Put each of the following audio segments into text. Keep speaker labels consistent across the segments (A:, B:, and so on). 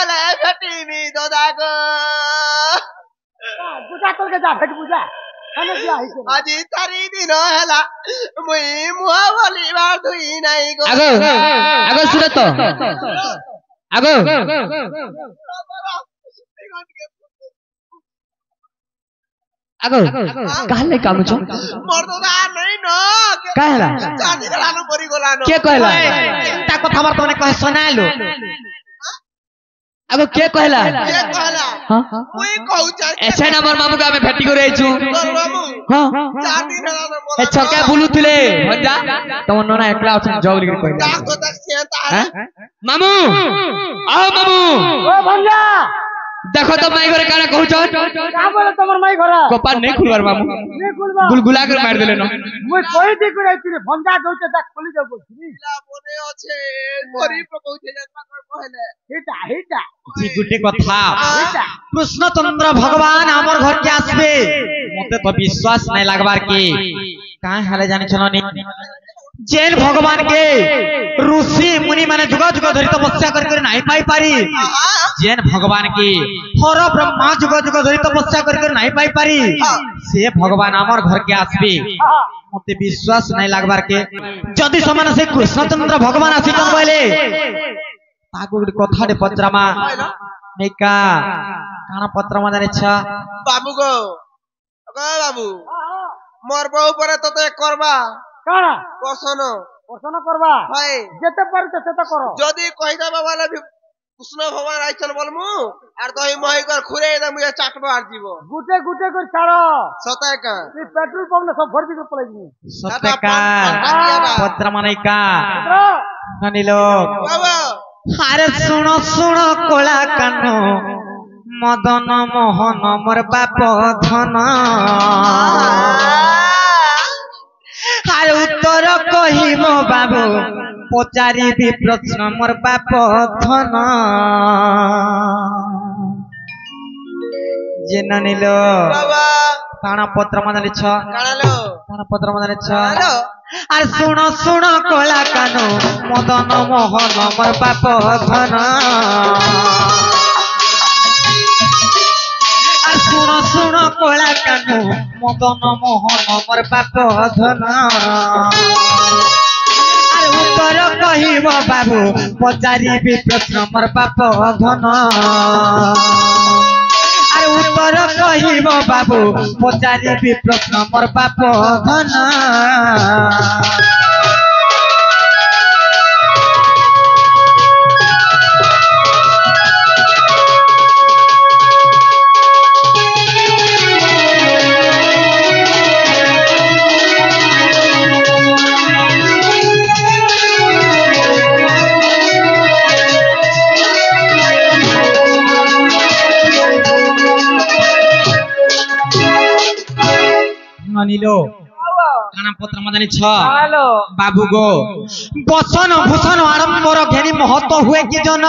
A: गले भेटिनी दादाको
B: पूजा करके जा भेट पूजा खाने दिया है
A: आज 4 दिन होला मुई मुहा बोली बार धुई नाही गो
C: आगो सुन तो आगो आगो काले काम छ
A: मर्ददा नै न
C: काहेला
A: चाँदी लानु परि गोलानो
C: के कहला
B: ता कथा बार तने कह सुनालो
C: आगो के कहला
A: के कहला
C: हां
A: मुई कहू छ
C: एछे ना मोर मामू का में भेटी को रही छु
A: मामू
C: हां
A: 4 दिन होला
C: ए छका बुलुथिले भजा तम नना एकला अछन जौली के कहला
A: डाको तक सेता
C: मामू आओ मामू
B: ओ भंजा
C: देखो तो माई घरे काना कहू छ
B: का बोले तमर माई घर
C: कपार नहीं खुलवार मामू
B: नहीं खुलवा
C: गुलगुला कर मार देले न
B: मुई कोई दी को रही रे भंजा गौते ता खोली जाऊ बोलछी
A: ला बने अछि परि पकौ छे जनता कहले
B: हिटा
C: जी गुटे कथा
B: हिटा
C: कृष्णचंद्र भगवान हमर घर के आसबे मते तो विश्वास नहीं लागबार के का हाले जानि छलनी जैन भगवान के ऋषि मुनि माने जुग जुग धरि तपस्या कर नहीं पाई पारी जैन भगवान के हर ब्रह्मा जुग जुग धरि तपस्या कर नहीं पाई पारी से भगवान हमर घर के आसबे मते विश्वास नहीं लागबार के जदि समान से कृष्णचंद्र भगवान आसीतन बोले ताको कथा दे पत्रमा नेका काना पत्रमा जाने छ
A: बाबू गो अगा बाबू मोर बहु परे तते करबा
B: काना
A: पसन
B: करबा
A: हाय
B: जेते पर तेते करो
A: जदी कहि देबा वाला कृष्ण भगवान आइचन बोलमु आर दही मही कर खुरे दे मुया चाटबा आर जीवो
B: गुटे कर छाड़ो
A: सताय का
B: ई पेट्रोल पंप ने सब भर दी पड़ेगी
C: सत्यका पत्रमा नेका ननिलो
A: बाबा
C: अरे सुनो सुनो कोला कानो मदन मोहन मोर बाप धन अरे उत्तर कहिम बाबू पचारि भी प्रश्न मोर बाप धन जे ननिलो
A: बाबा
C: काना पत्र मनाले छ
A: कानालो
C: काना पत्र मनाले छ
A: कानालो
C: अरे सुनो सुनो कोला कानो मदन मोहन मोर बाप धन अरे सुनो सुनो कोला कानो मदन मोहन मोर बाप धन अरे उत्तर कहिब बाबू पचारि भी प्रश्न मोर बाप धन अरे उत्तर कहिब बाबू पचारि भी प्रश्न मोर बाप धन ननिलो काना पत्र मदानी छ बाबू गो बसन भूषण आडम्बर घेनी महत्व हुए कि जन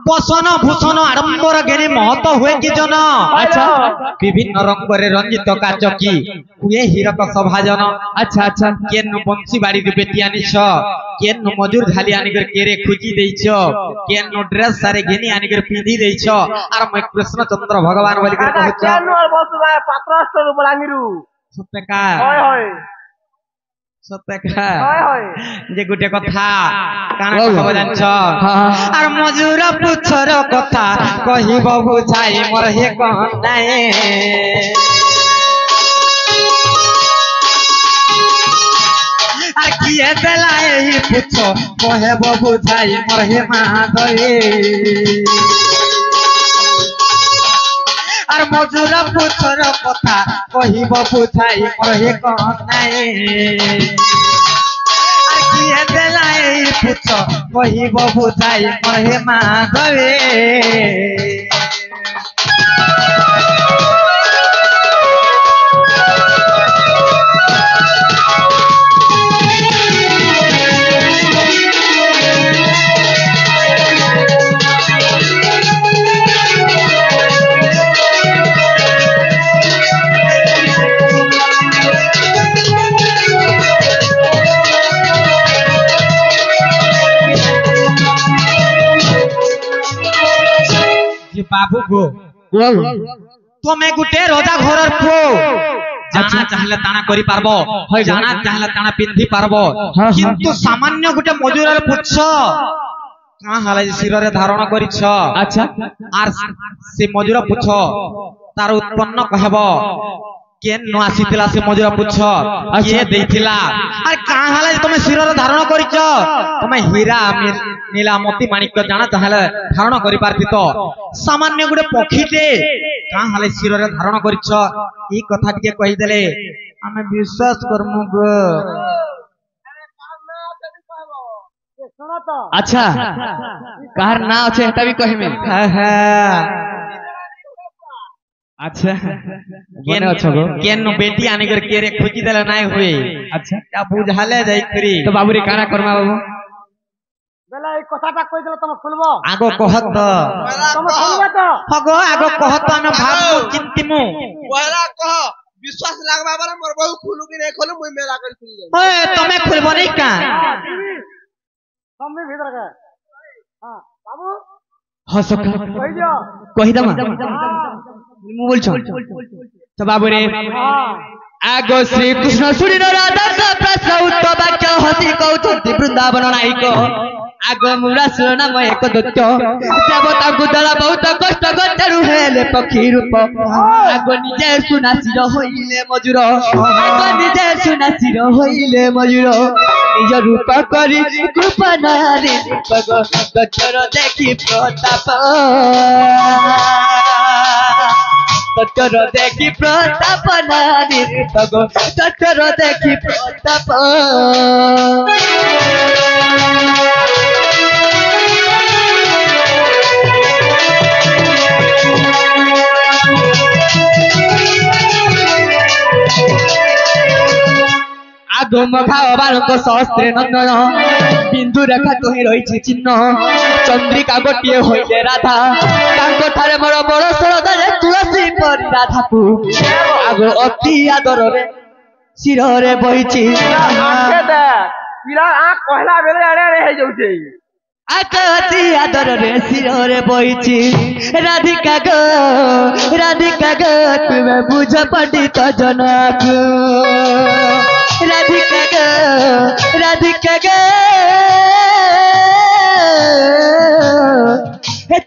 C: बसन भूषण आडम्बर घेनी महत्व हुए कि जन अच्छा विभिन्न रंग रे रंजित काचकी हुए हीरक सभाजन अच्छा अच्छा केन बंसी बाड़ी के बेटी आनी छ केन मजूर खाली आनी कर केरे खुजी देई छ केन ड्रेस सारे घेनी आनी कर पिंधी देई छ आर मैं कृष्णचंद्र भगवान बोली कर कहू छ
B: केन बसुला पात्रास्टर बलांगिरु
C: सत्यका
B: होय होय
C: सत्यका
B: होय होय
C: जे गुटे कथा काना कहब जानछ आर मजूर पुछर कथा कहिब बुझाई मोर हे कहनाए आर किए बेलाए ही पुछो कहब बुझाई मोर हे माधवे आर मजूर पुछर कथा कहिब बुझाई मोर हे कहनाए आर किए बेलाए पुछ कहिब बुझाई मोर हे माधवे बाबू गो তুমি গুটে রজা ঘরের পুଅ জানা চাইলে তানা করি পারবো জানা চাইলে তানা পিন্ধি পারবো কিন্তু সামান্য গুটে মজুরের পুচ্ছ কাঁ হালে শিরে ধারণ করিছ
D: আচ্ছা
C: আর সে মজুর পুচ্ছ তার উৎপন্ন কহব কেন ন আসিতিলা সে মজুর পুচ্ছ কিয়ে দেইতিলা আর কাঁ হালে তুমি শিরে ধারণ করিছ তুমি হীরা নীলা মতি মাণিক্য জানা চাইলে ধারণ করি পারতি তো সামান্য গুটে পক্ষীতে কাঁ হালে শিরে ধারণ করিছ এই কথা টিকে কই দেলে আমি বিশ্বাস করমু গো
D: আচ্ছা কার না আছে এটা भी কহিমে
C: হ্যাঁ হ্যাঁ
D: আচ্ছা কেন আছো গো
C: কেন বেটি আনি করে কে রে খুঁজি দেলে নাই হই
D: আচ্ছা
C: তা বুঝালে যাই করি
D: তো বাবুরে কানা করমা বাবু
B: বেলা এই কথাটা কই দিলে তুমি খুলবো
C: আগো কহত তো
B: তুমি খুলবে তো
C: হগো আগো কহত আমি ভাবমু চিন্তিমু
A: পয়লা কহ বিশ্বাস লাগবা বলে মোর বহু খুলু কি নাই খুলু মুই মেলা করে খুলি যাই
C: ওই তুমি খুলব নাই কা
B: তুমি ভিতর কে হ্যাঁ বাবু
D: হসকা
B: কই দিও
D: কহি দামা মু বলছো তো বাবুরে আগো শ্রী কৃষ্ণ শুনিন রাধা প্রশ্ন উত্তর বাক্য হসি কৌতুক বৃন্দাবন নায়িক আগো মুরা নাম এক দত্ত দেবতাଙ୍କୁ দ্বারা বহুত কষ্ট গতারু হেলে পক্ষী রূপ আগো নিজে সুনাসির হইলে মজুর আগো নিজে সুনাসির হইলে মজুর নিজ রূপ করি কৃপা নারী দক্ষর দেখি প্রতাপ দক্ষর দেখি প্রতাপ নারী দক্ষর দেখি প্রতাপ আগম খাওয়াবারଙ୍କ ଶସ୍ତ୍ରେ ନନ୍ଦନ ବିନ୍ଦୁ ରେଖା ତୋହି ରହିଛି ଚିହ୍ନ ଚନ୍ଦ୍ରିକା ଗୋଟିଏ ହୋଇଲେ ରାଧା ତାଙ୍କ ଠାରେ ମୋର ବଡ଼ ଶରଦରେ ତୁଳସୀ ପରି ରାଧାକୁ ଆଗ ଅତି ଆଦରରେ ଶିରରେ ବହିଛି
A: ପିଲା ଆ କହିଲା ବେଲେ ଆଡେ ଆଡେ ହେଇ ଯାଉଛେ
D: ଆଗ ଅତି ଆଦରରେ ଶିରରେ ବହିଛି ରାଧିକା ଗো ତୁମେ ବୁଝ ପଣ୍ଡିତ ଜନକୁ ରାଧିକା ଗো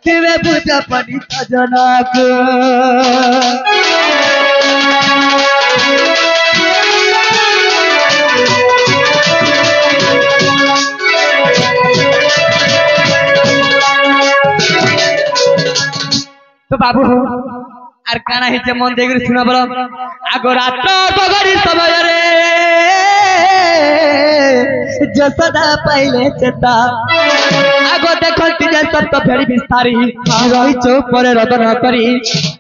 D: ତୁମେ ବୁଝ ପଣ୍ଡିତ ଜନକୁ তো বাবু আর কানা হিচে মন দেখি শুনা বল আগ রাত গগরি সমୟରେ যশোদা পাইলে চেতা আগ দেখନ୍ତି যে সপ্ত ফেরি বিস্তারি রহিছ উপরে রদন করি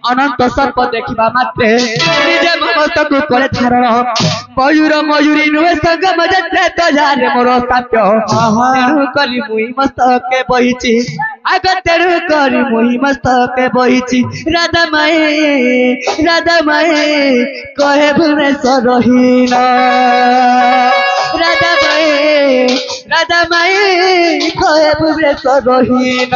D: অনন্ত সর্প দেখিবা মাত্রে নিজে মস্তকু করে ধারণ ময়ূর ময়ূরী নুহে সঙ্গম যাত্রে তো যারে মোর সাপ্য তেণু କରି মুই মস্তকে বহিছি আগ তেণু କରି মুই মস্তকে বহিছি রাধা মায়ে কহে ভুবনেশ্বর হীন রাধা মায়ে কহে ভুবনেশ্বর হীন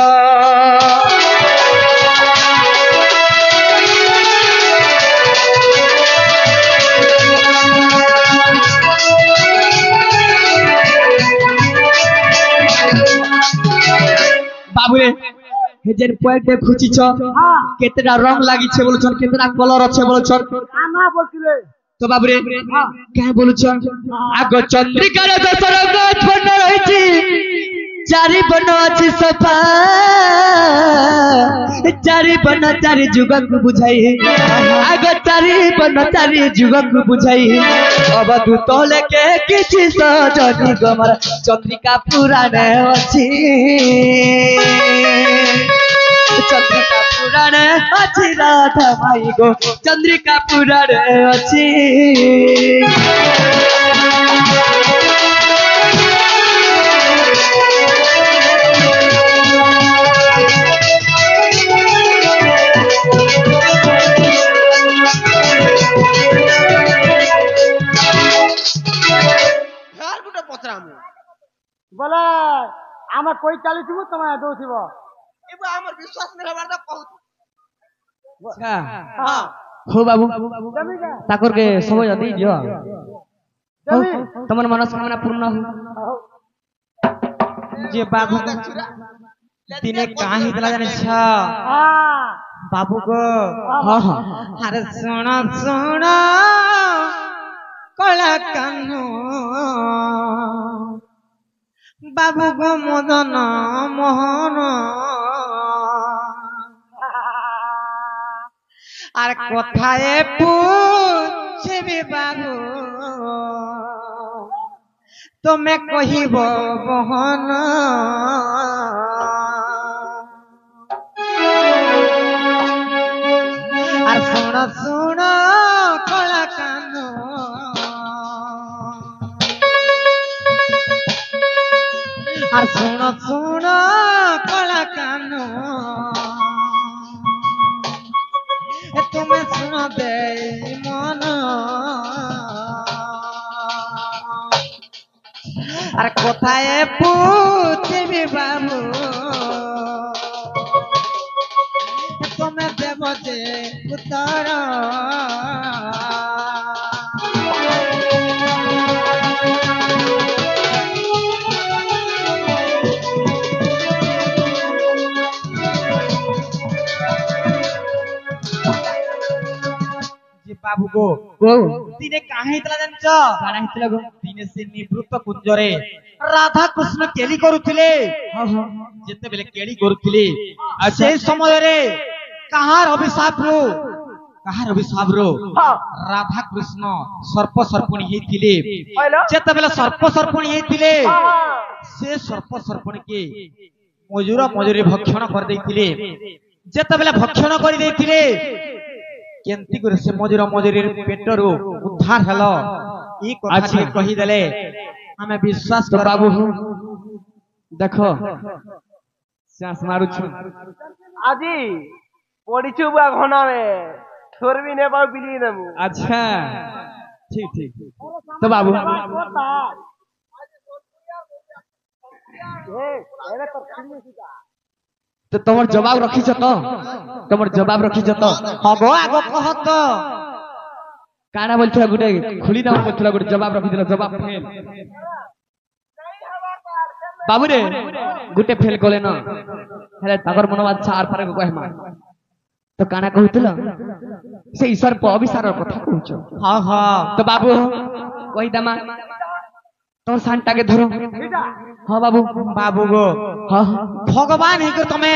D: বাবুরে হেজের পয়েন্টে খুঁচিছ কেতেটা রং লাগিছে বলছন কেতেটা কলর আছে বলছন
B: না বলছিলে
D: তো বাবুরে কাহে বলছ আগ চন্দ্রিকার দশ রঙ উৎপন্ন রয়েছে চারি বর্ণ আছে সফা চারি বর্ণ চারি যুগକୁ বুঝাই আগ চারি বর্ণ চারি যুগକୁ বুঝাই অবধূত লেখে কিছু সজনী গমর চন্দ্রিকা পুরাণে ଅଛି চন্দ্রিকা পুরাণে ଅଛି রাধা মাই গো চন্দ্রিকা পুরাণে ଅଛି
B: বলে ଆମେ କହି ଚାଲିଥିବୁ ତମେ ଦଉଥିବ
A: ଏବେ ଆମର ବିଶ୍ୱାସ ନାହିଁ ହବାର ତ କହୁଛୁ
D: अच्छा
A: हाँ
D: हो बाबू
B: जमी का
D: ताकर के समय दी दियो
B: जमी
D: तमन मनोकामना पूर्ण हो
C: जे बाबू दिने कहाँ हितला जाने छ
B: हाँ
C: बाबू को
D: हाँ हाँ
C: अरे सुन सुन कला कान्हो बाबू को मदन मोहन আর কোথায় পুছিবি বাবু তুমি কহিব বহন আর শুণ শুণ কলা কান আর শুণ শুণ কলা কান তুমি শুনো দে মন আর কোথায় পুছিবি বাবু তুমি দেব যে উত্তর बाबू को दिने कहाँ हितला जानछ
D: काना हितला गो
C: दिने से निवृत्त कुंजरे राधा कृष्ण केली करूथिले
D: हाँ हाँ
C: जेते बेले केली करूथिले आ से समय रे कहार अभिशाप रो
B: हाँ
C: राधा कृष्ण सर्प सर्पणी हेतिले
B: हेलो
C: जेते बेले सर्प सर्पणी हेतिले
B: हाँ
C: से सर्प सर्पणी के मजूरी भक्षण कर देथिले जेते बेले भक्षण कर देथिले केंती करे से मजूरी पेटरो उद्धार हलो ई कथा
D: अच्छा।
C: के कहि देले हमें विश्वास
D: तो
C: कर
D: बाबू देखो सांस मारू छु
B: আজি পড়িছু বা ঘনাবে সরবি নে পাও বিলি দেবু
D: अच्छा ठीक ठीक तो बाबू तो तमर जवाब रखी छ तो तमर जवाब रखी छ तो
C: हगो आगो कहत
D: काना बोलथला गुटे खुली दाम बोलथला गुटे जवाब रखी दिला जवाब फेल बाबू रे गुटे फेल कोले न हेले तागर मनोबाद छ आर पारे को कहमा तो काना कहथला से ईश्वर प अभिसार कथा कहछ
C: हां हां
D: तो बाबू कहि दमा तो सांटा के धरो हां बाबू
C: बाबू गो
D: हां
C: भगवान ही तमे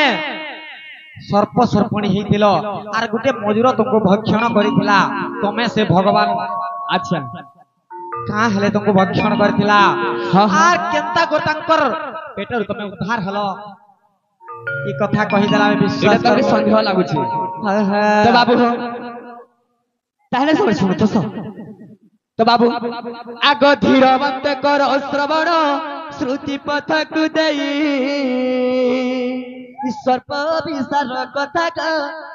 C: सर्प सर्पणी हेतिलो आर गुटे मजूर तुमको भक्षण करिथिला तमे से भगवान
D: अच्छा
C: कहाँ हेले तुमको भक्षण करथिला
D: हाँ, हाँ।
C: आर केंता को तांकर पेटर तमे उद्धार हलो ई कथा कहि देला में
D: एटा
C: विश्वास
D: तके
C: कर
D: संदेह लागु छी
C: हाय
D: तो
C: हाय
D: बाबू हो ताहले सब सुनो तो सब तो बाबू आग धीरवंत कर श्रवण श्रुति पथक देई ईश्वर विसार कथा का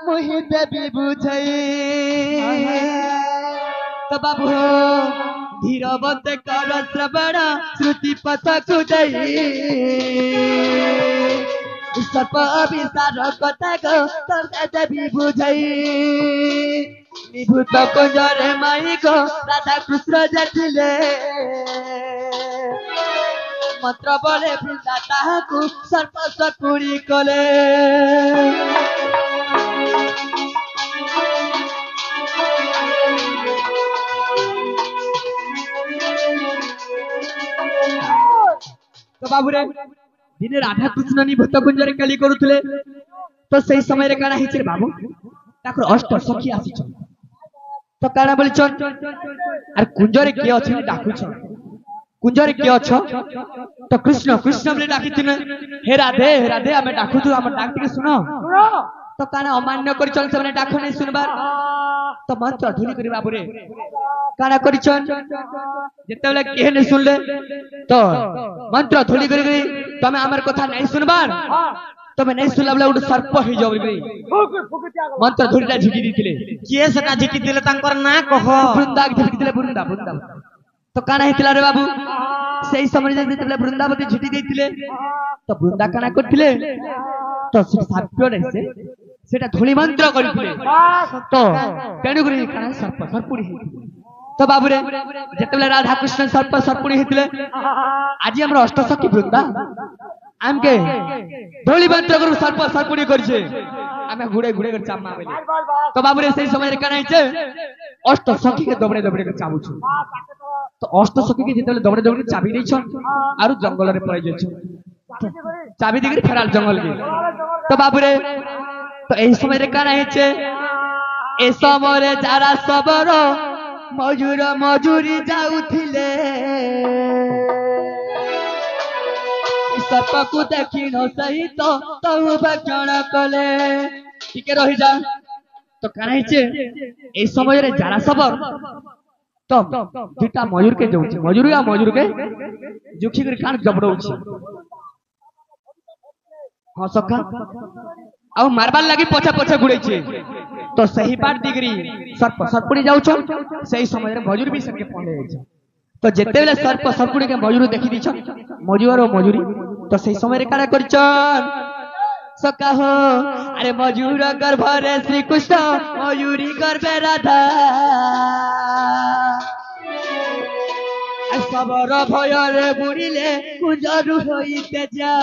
D: मोहि देवी बुझई तो बाबू हो धीरवंत कर श्रवण श्रुति पथक देई ईश्वर विसार कथा का देवी बुझई निभूत कुंजरे माई को राधा कृष्ण जातिले मंत्र बोले वृंदा ताहाकु सर्प सकुड़ी कले तो बाबू रे दिने राधा कृष्ण निभूत कुंजरे केली करूथले तो सही समय रे काना हिचे बाबू ताकर अष्ट सखी आसी तो काना बोली चल अरे कुंजरे के अछि डाकु छ कुंजरे के अछ तो कृष्ण कृष्ण बोले डाकी तिने हे राधे हमें डाकु तू हम डाक के सुनो तो काना अमान्य कर चल से डाक नहीं सुनबार तो मंत्र धुनी करी बाबू रे काना करी चल जते बेले के नहीं सुनले तो मंत्र धुनी करी तमे हमर कथा नहीं सुनबार तमे नहीं सुनला बोले उड सर्प ही जाबी रे मंत्र धुरीटा झिकी दिथिले
C: किए सेटा झिकी दिले तांकर ना कह
D: वृंदा के झिकी दिले वृंदा तो काना हितला रे बाबू सही समय जे दिथिले वृंदावती झिकी देथिले तो वृंदा काना करथिले तो से साप्य रे से সেটা ধূলি মন্ত্র করিଥିଲେ তো তেণুকরি কারণ সর্প সর্পুড়ি তো বাবুরে যেতবেলে রাধা কৃষ্ণ সর্প সর্পুড়ি হইଥିଲେ আজি আমরা অষ্টসখী বৃন্দা আমকে ধূলি মন্ত্র করু সর্প সর্পুড়ি করছে আমি ঘুরে ঘুরে করে চাম্মা বেলি তো বাবুরে সেই সময় কারণ হইছে অষ্টসখীকে দবড়ে দবড়ে করে চাবুছ তো অষ্টসখীকে যেতবেলে দবড়ে দবড়ে চাবি ଦେଇছ আর জঙ্গলরে পড়াই যাইছ চাবি দিগরি ফেরাল জঙ্গল কে তো বাবুরে তো এই সময় কারণ হইছে এই সময়ে যারা সবর মজুর মজুরি যাউଥିଲେ সর্পକୁ ଦେଖିନ ସହିତ ତଉ ଭକ୍ଷଣ କଲେ ଟିକେ ରହିଯା তো কারণ হইছে এই সময়ে যারা সবর তো দুটা মজুরকে যাଉଛି মজুরকে জুখি করে কান জবড়ଉଛି ହଁ ସଖା ଆଉ ମାରବାର ଲାଗି ପଛା ପଛା ଗୁଡେଇছে ତ ସେହି ପାଟ ଦିଗରି ସର୍ପ ସର୍ପୁଡି ଯାଉଛ ସେହି ସମୟରେ ମଜୁରୀ ବି ସେକେ ପହଞ୍ଚି ଯାଇଛ ତ ଯେତେବେଳେ ସର୍ପ ସର୍ପୁଡି କେ ମଜୁରୀ ଦେଖି ଦେଇଛ ମଜୁର ଓ ମଜୁରୀ ତ ସେହି ସମୟରେ କାଣା କରିଛ ସକା ହୋ ଆରେ ମଜୁର ଗର୍ଭରେ ଶ୍ରୀକୃଷ୍ଣ ମୟୁରୀ ଗର୍ଭେ ରାଧା ସବର ଭୟରେ ବୁଡ଼ିଲେ କୁଞ୍ଜରୁ ହୋଇତେ ଯା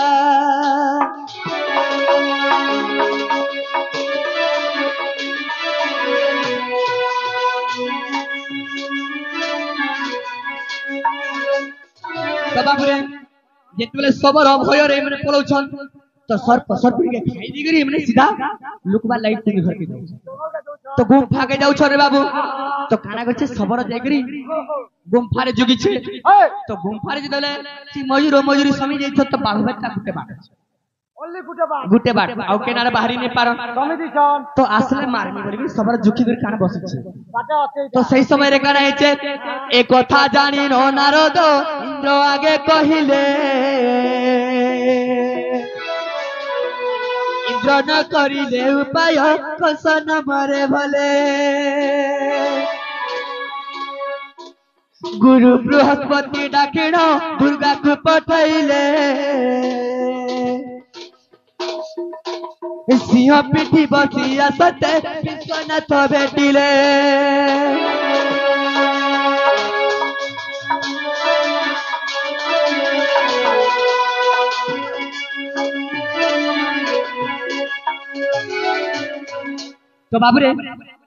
D: बाबूरे जेतबेले सबर भयर एमने पळौछन तो सर्प सर्पुड़ी के खाई दिगरी एमने सीधा लुकबा लाइट तीन घर के जाउ तो गुफा के जाउ छ रे बाबू तो काना करछे सबर जायकरी गुफा रे जुगी छे तो गुफा रे जेतबेले सी मयूरी समी जाई तो बाहुबेटा गुटे बाट आउ केनारे बाहरी ने पार तो आसले मारमी बोली सबर जुखी कर काना बसि छे तो सही समय रे काना हेचे ए कथा जानि न नारद इंद्र आगे कहिले इंद्र न करिले उपाय कसन मरे भले गुरु बृहस्पति डाकिण दुर्गा को पठाइले सिंह पिठी बसिया सते विश्वनाथ भेटिले तो बाबूरे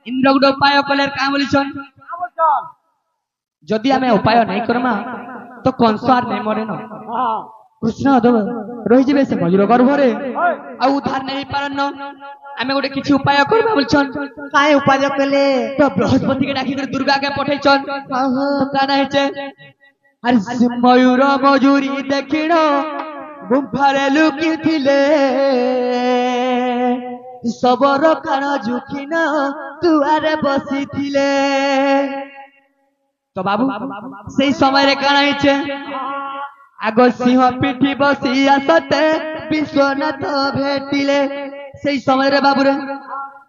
D: इंद्र गुड उपाय कले का बोलिछन जदि हमें उपाय नहीं करमा तो कंसार नहीं मरे न कृष्ण रही जबे से मयूर गर्भरे आ उद्धार नहीं पारन आमे गोटे किछि उपाय करबा बोलछन काय उपाय कले तो बृहस्पति के डाकी कर दुर्गा के पठैछन तो काना हेचे अरे मयूर मजूरी देखिण गुफारे लुकी थिले सबर कान जुखिन दुआरे बसी थिले तो बाबू सही समय रे काना हेचे आगो सिंह पिठी बसी आसते विश्वनाथ भेटिले सही समय रे बाबू रे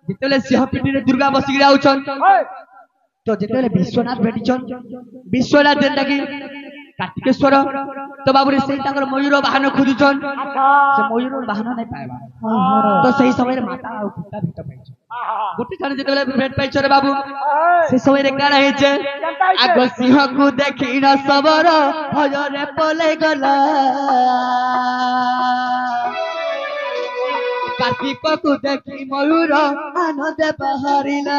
D: जेतेले सिंह पिठी रे दुर्गा बसी गिरा आउछन तो जेतेले विश्वनाथ भेटिछन विश्वनाथ जेंटा की कार्तिकेश्वर तो बाबू रे सही ताकर मयूर वाहन खोजुछन से मयूर वाहन नहीं पाएबा तो सही समय रे माता आ पिता भेट पाइछ गोटे थाने जेतेले भेट पाइछ रे बाबू से समय रे काना हेचे आगो सिंह को देखि न सबर भजरे पले गला कार्तिक को देखि मयूर आनंद बहारिला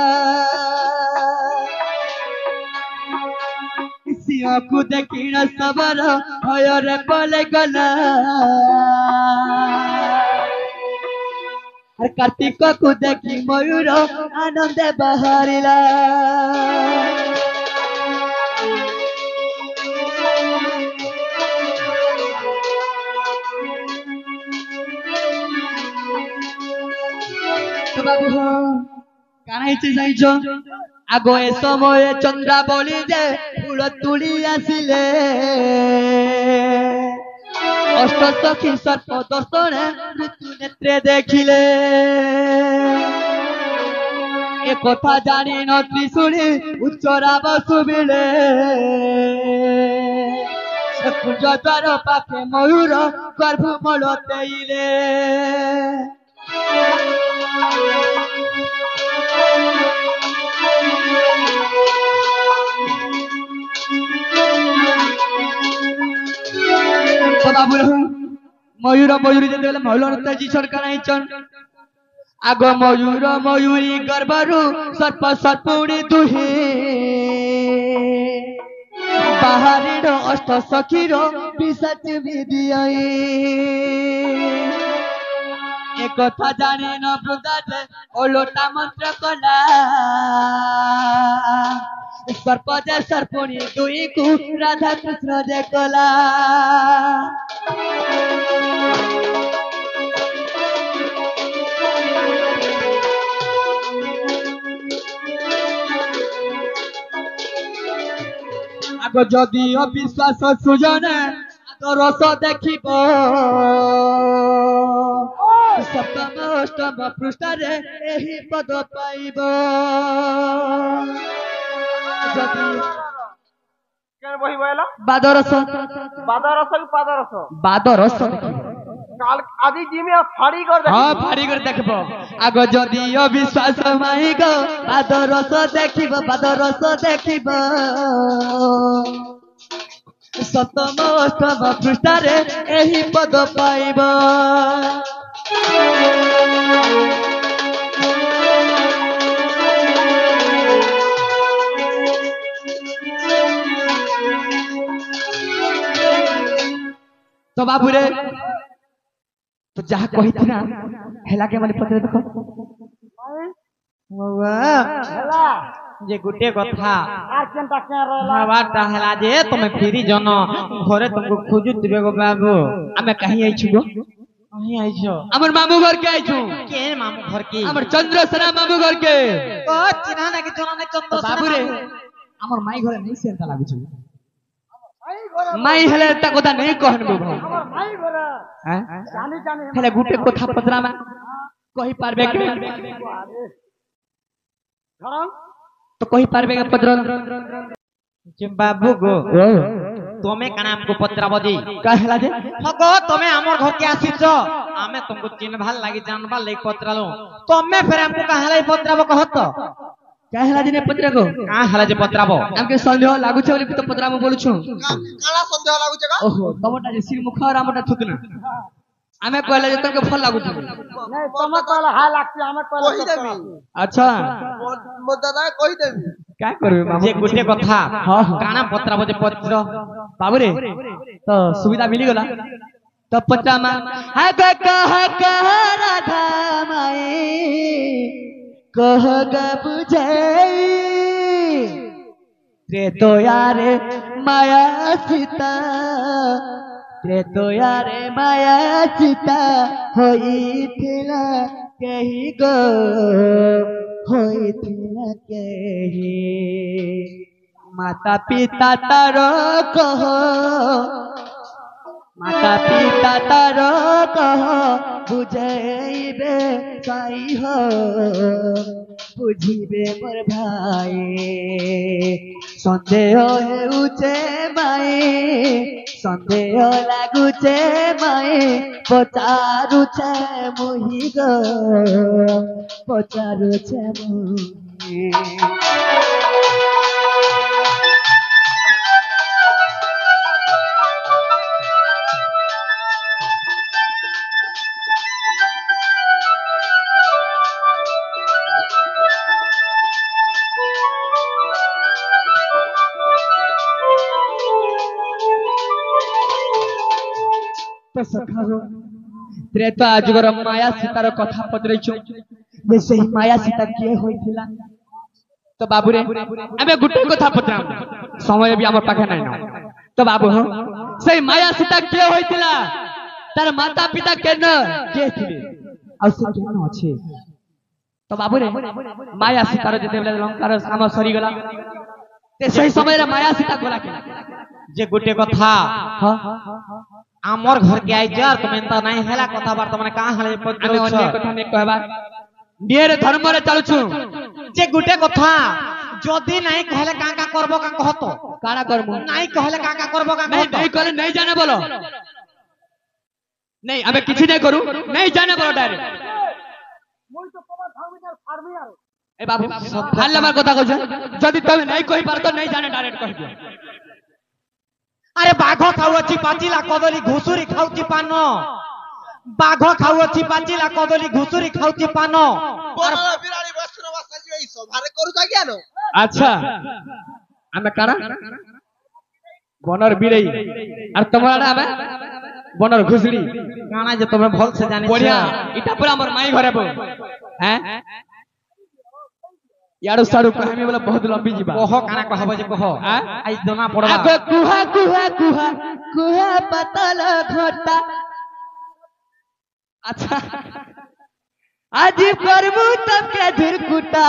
D: सिंह को देखि न सबर भजरे पले गला कार्तिक को देखि मयूर आनंद बहारिला आगो ए समय चंद्रा बोली जे फूल तुली आसिले अष्ट सखी सर्प दर्शन मृत्यु नेत्रे देखिले ए कथा जानी न त्रिशूली उच्चरा बसुबिले कुंज द्वार पाखे मयूर गर्भ मलतेइले तो बाबू मयूर मयूरी जेतेबेले महिला नेताजी सरकार आइछन आग मयूर मयूरी गर्भरू सर्प सर्पुणी दुहे बाहरीर अष्ट सखीर पिशाच विदियाई एक कथा जाने न बृंदाजे ओलोटा मंत्र कला सर्प जे सर्पुणी दुई को राधा कृष्ण जे कला आग जदि अविश्वास सुजने तो रस देखिब सप्तम अष्टम पृष्ठ रे एही पद पाइब जदि
B: কেন বহি বইলা
D: बादरस
B: বাদারস কি পাদারস
D: बादरस देखिब
B: কাল আদি জিমে ফাড়ি কর দেখি
D: हाँ फाड़ी कर देखब आग जदि अविश्वास माइग बादरस देखिब सप्तम अष्टम पृष्ठ रे एही पद पाइब तो बाबू रे तो जहा कही थी ना हेला के माने पत्र देखो
B: হেলা
C: যে গুটে কথা
B: আর কেনটা কেন রলা
C: বাবাটা হেলা যে তুমি ফিরি জন ঘরে তোমাকে খুঁজুতিবে গো বাবু আমি কাহি আইছি গো কাহি আইছো
D: আমার মামू घर के आइछु
C: কে মামু ঘর কি
D: আমার চন্দ্রসেনা মামू घर के
C: ও চিনা নাকি জানা নাই চন্দ্র
D: बाबू रे আমার মাই ঘরে নাই সেন্তা লাগুছে মাই হেলে তা কথা নাই कहन बो भाई
B: আমার ভাই ঘরে
D: हैं
B: জানি জানি
D: हेले गुटे কথা पत्रा में कहि पारबे के
B: ধরম
D: तो कहि पारबे के पत्र
C: যে বাবু গো তুমি কানা আমকো পত্রাবদি
D: का हेला जे
C: হগো তুমি আমার ঘর কে আসিছ আমি তোমাকে চিনভাল লাগি জানবার লাগি পত্রালো তুমি ফের আমকো কাহালাই পত্রাবো কহত
D: का हेला जे ने पत्र को
C: কা হালা যে পত্রাবো
D: हमके संदेह लागु छ बोली तो पत्रा में बोलु छु
A: काला संदेह लागुचे का
D: ओहो तमटा जे सिर मुख और हमटा थुकना आमे कहले जे तके फल लागु छ
B: নাই তোমার কইলা হাই লাগছে আমার কইলা
A: কই দেবি
D: अच्छा
A: मोर दादा कहि देबी
D: क्या करबे मामू
C: যে গুটে কথা
D: हाँ, हाँ।
C: কানা পত্রাবো যে পত্র
D: बाबू रे तो सुविधा मिली गला तो पत्रा में है कह राधा माई कह ग बुझाई रे तो यारे माया सीता रे तो यारे माया सीता होई थिला कही गो होई थिला कही माता पिता तारो कहो माता पिता तारो कहो बुझेबे साई हो बुझिबे मोर भाई सन्देह हेउचे माई सन्देह लागुचे माई पचारुचे मुहि गो पचारुचे मुहि तो सखारो त्रेता जुगर माया सीतार कथा पदरैछु जे सही माया सीता के होइथिला तो बाबू रे आबे गुटे कथा पदराम समय भी हमर पाखे नै न तो बाबू हो सही माया सीता के होइथिला तार माता पिता के न के थिले आ से के न अछि तो बाबू रे माया सीतार जते बेला लंकार साम सरी गला ते सही समय रे माया सीता गोला के
C: যে গুটে কথা
D: हां
C: আমার ঘর কে আইছ আর তুমি তো নাই হেলা কথা বার্তা মানে কা হালে পত্র
D: আমি অন্য কথা নে कहबा नियर धर्म रे चलछु
C: যে গুটে কথা যদি নাই কহলে কা কা করব কা কহত
D: काड़ा करमु
C: নাই কহলে কা কা করব কা
D: नहीं
C: কহত
D: नहीं कहले नहीं जाने बोलो नहीं अबे किछि नहीं करू नहीं जाने बोलो डायरेक्ट ए बाबू हाल लमार কথা কইছ যদি তুমি নাই কই পার তো নাই জানে ডাইরেক্ট কই দিও
C: আরে বাঘ খাওয়াছি পাচিলা কদলি ঘুষুরি খাউছি পান বাঘ খাওয়াছি পাচিলা কদলি ঘুষুরি খাউছি পান
A: বনর বিরানি বস্ত্র বস্তা যে এই সব ভারে করু তা কেন
D: আচ্ছা আমরা কারা বনর বিড়াই আর তোমরা আবে বনর ঘুষড়ি
C: কানা যে তুমি ভালসে জানিছ
D: বড়িয়া এটা পুরা আমার মাই ঘরে বউ হ্যাঁ यार सारू कहानी वाला बहुत लंबी जीवा
C: কহ কানা কহব যে কহ
D: হ্যাঁ
C: আই দনা পড়বা
D: आगो कुहा कुहा कुहा कुहा पतल घोटा अच्छा आज करबू तब के धुरकुटा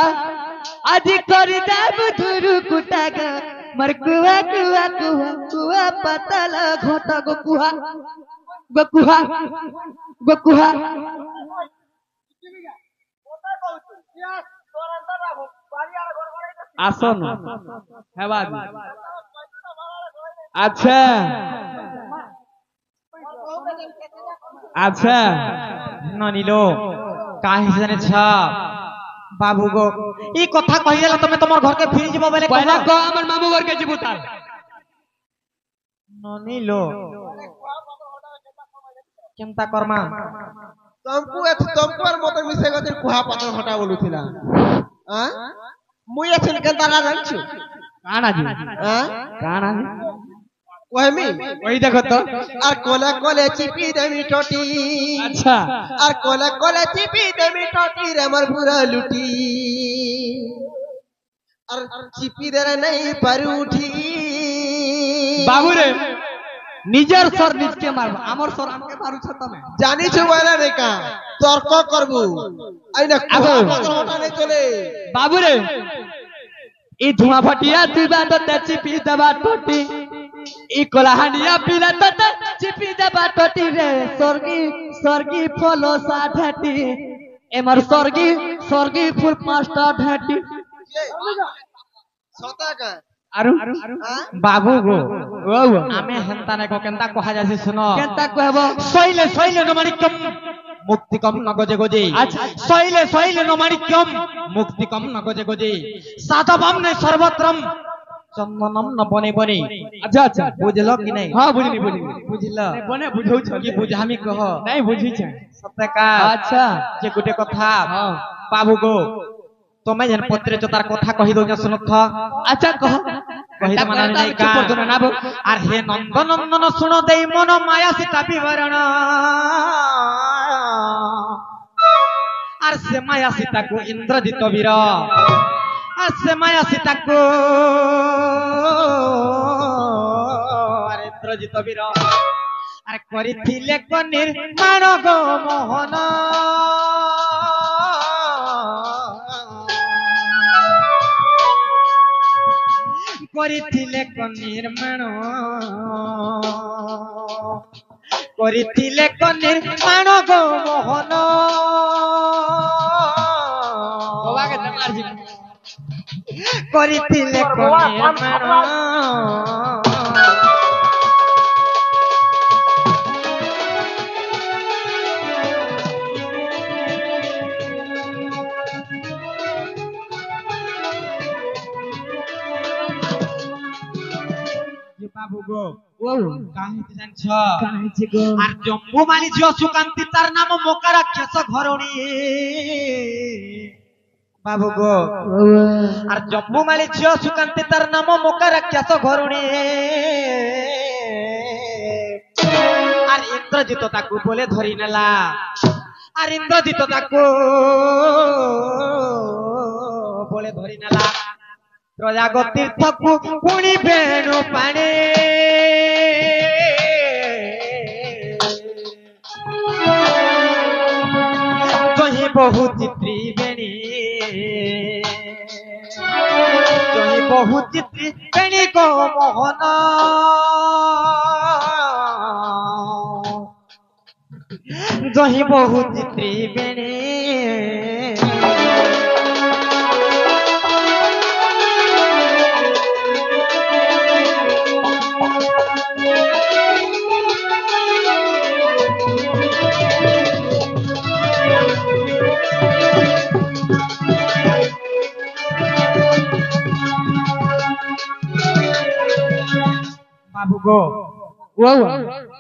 D: आज कर देब धुरकुटा ग मर कुहा कुहा कुहा कुहा पतल घोटा गो कुहा गो कुहा আসন হেবাদ আচ্ছা আচ্ছা
C: ননিলো কাহি জানিছ বাবু গো এই কথা কহিলা তুমি তোমার ঘরকে ফিরি যাব বলে
D: পয়লা
C: কহ
D: কো আমার মামু ঘরকে যাবো তার
C: ননিলো কেমতা করমা
A: तुमको और मत मिसे गतिर कुहा पतर हटा बोलुथिला हां मुई अछन केनता ना जानछु
D: কানা জি
A: हां
D: কানা জি
A: ওহেমি
D: ওই দেখো তো
A: আর কোলে কোলে চিপি দেমি টটি
D: আচ্ছা
A: আর কোলে কোলে চিপি দেমি টটি রে মোর পুরা লুটি আর চিপি দেরে নাই পারু উঠি
D: বাবু রে নিজের সর নিজকে মারব আমার সর আমাকে মারুছ তুমি
A: জানিছো বলে রে কা তর্ক করবু আইনা কুহা পতর হটা নাই চলে
D: বাবু রে এই ধোঁয়া ফাটিয়া তুই বাদ চিপি দেবা টটি এই কলাহানিয়া পিলা তত চিপি দেবা টটি রে স্বর্গী ফল সাঠাটি এমার স্বর্গী ফুল পাঁচটা ঢাটি
A: সতা কা
D: আরু
C: বাবু গো
D: ও
C: আমি হেনতা নাই কেনতা কহা যাচ্ছে শুনো
D: কেনতা কহব
C: শৈলে শৈলে নমানিক্যম মুক্তিকম নগজে গজে
D: আচ্ছা।
C: শৈলে শৈলে নমানিক্যম মুক্তিকম নগজে গজে সাধবম নে সর্বত্রম চন্দনম ন বনে বনে
D: আচ্ছা আচ্ছা
C: বুঝলো কি নাই
D: হ্যাঁ বুঝিনি
C: বুঝিল
D: বনে বুঝাউছ
C: কি বুঝামি কহ
D: নাই বুঝিছ
C: সত্যকা
D: আচ্ছা
C: যে গুটে কথা
D: হ্যাঁ
C: বাবু গো তুমি যেন পত্রে তার কথা কহি দઉં শুনথ
D: আচ্ছা কহ
C: কহি তো মানে নাই কা আর হে নন্দনন্দন শুণ দেই মন মায়া সীতা বিবরণ আর সে মায়া সীতাকু ইন্দ্রজিত বীর আর সে মায়া সীতাকু আর ইন্দ্রজিত বীর আর করিছিলে নির্মাণ গো মোহন করিছিলে নির্মাণ করিছিলে নির্মাণ গো মোহন করিছিলে নির্মাণ বাবু গো
D: ও
C: কাহিনী জানছ
D: কাহিছে গো
C: আর জম্বু মালি ঝিও সুকান্তি তার নাম মোকা রাক্ষস ঘরণী বাবু গো আর জম্বু মালি ঝিও সুকান্তি তার নাম মোকা রাক্ষস ঘরণী আর ইন্দ্রজিত তাকু বলে ধরি নেলা আর ইন্দ্রজিত তাকু বলে ধরি নেলা প্রজাগত তীর্থকু পুଣି বেণু পাণে জহি বহু চিত্রী বেণী জহি বহু চিত্রী বেণী গো মোহন জহি বহু চিত্রী বেণী बाबू गो
D: वो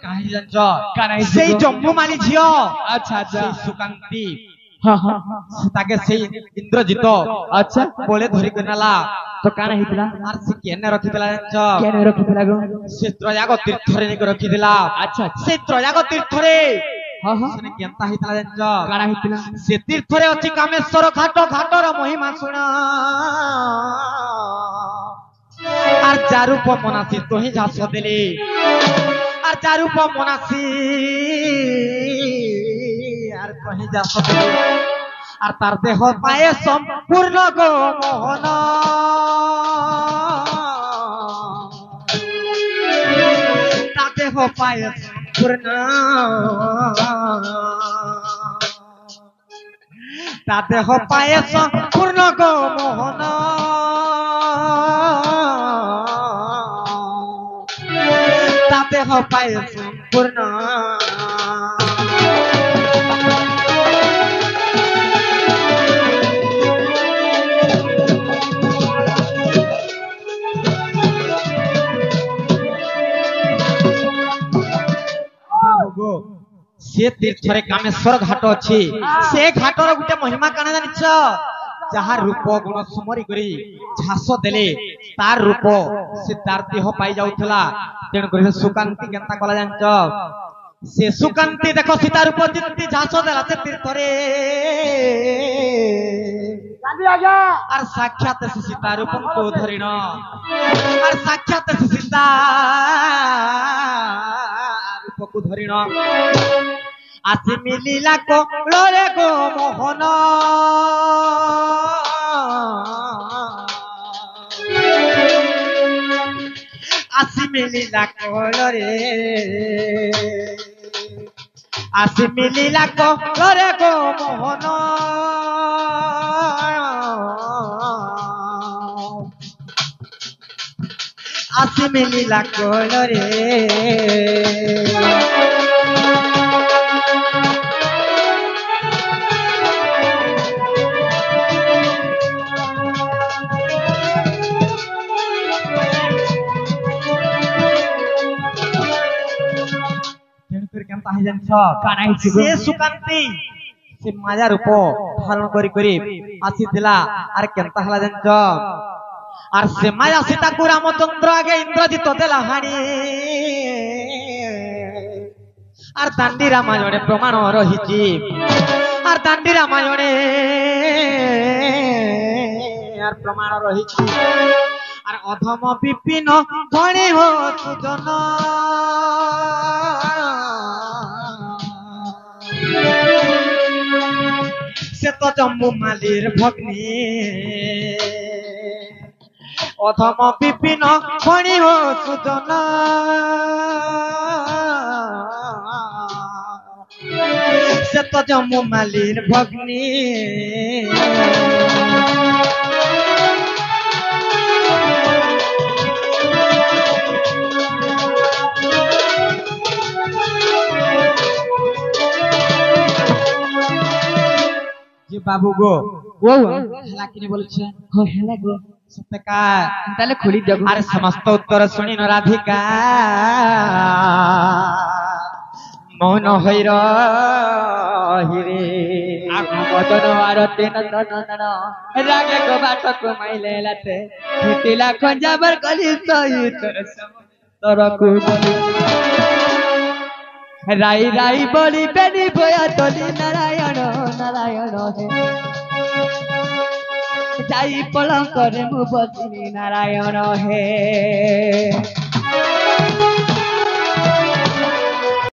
C: काहे जानछ
D: काहे
C: सेई जम्मू माली झियो
D: अच्छा अच्छा
C: सेई सुकांती
D: हाँ हाँ
C: ताके सेई इंद्रजित
D: अच्छा
C: बोले धरि करनाला
D: तो काना हितला
C: आर से केने रखितला जानछ
D: केने रखितला गो
C: से त्रयाग तीर्थरे ने रखितला
D: अच्छा
C: से त्रयाग तीर्थरे
D: हाँ हाँ
C: सेने केनता हितला जानछ
D: काना हितला
C: से तीर्थरे अछि कामेश्वर घाटर महिमा सुना আর চারুপ মনাসি তোহি ঝাস দেলি আর চারুপ মনাসি আর তোহি ঝাস দেলি আর তার দেহ পায়ে সম্পূর্ণ গো মোহন তার দেহ পায়ে সম্পূর্ণ তার দেহ পায়ে সম্পূর্ণ গো মোহন তাতে পায় সম্পূর্ণ से तीर्थरे कामेश्वर घाट अच्छी से घाटर गोटे महिमा काना जानिछ जहाँ रूप गुण सुमरी करी झास देले तार रूप से तार देह पाई जाउथला तेन करी सुकांती केनता कला जानछ से सुकांती देखो सीता रूप जिंती झास देला से तीर्थरे और साक्षात से सीता रूप को धरिण और साक्षात से सीता रूप को धरिण आसी मिलिला को रे गो मोहन आसी मिलिला को रे आसी मिलिला को रे गो मोहन आसी मिलिला को रे से सुकांती से माया रूप धारण करी करी आसीथिला आर केनता हला जानछ आर से माया सीता को रामचंद्र आगे इंद्रजित देला हाणी आर दांडी रामायणे प्रमाण रहिछि आर दांडी रामायणे आर प्रमाण रहिछि आर अधम विपिन धणी हो सुजन से तो जम्मू मालिर भग्नी अधम विपिन धणी हो सुजन से तो जम्मू मालिर भग्नी যে বাবু গো
D: वो
C: হেলা কিনে বলছে
D: हो हेला गो
C: সত্যকা
D: তাহলে খুলি দেব
C: আরে সমস্ত উত্তর শুনি ন রাধিকা মৌন হই রহিরে
D: মদন আরতে নন্দন রাগে গো বাটক মাইলে লাতে ফুটিলা খঞ্জাবার কলি সহিত তর কুবলি রাই রাই বলি বেনি বয়া তলি নারায়ণ নারায়ণ হে যাই পলঙ্করে মু বসিনি নারায়ণ হে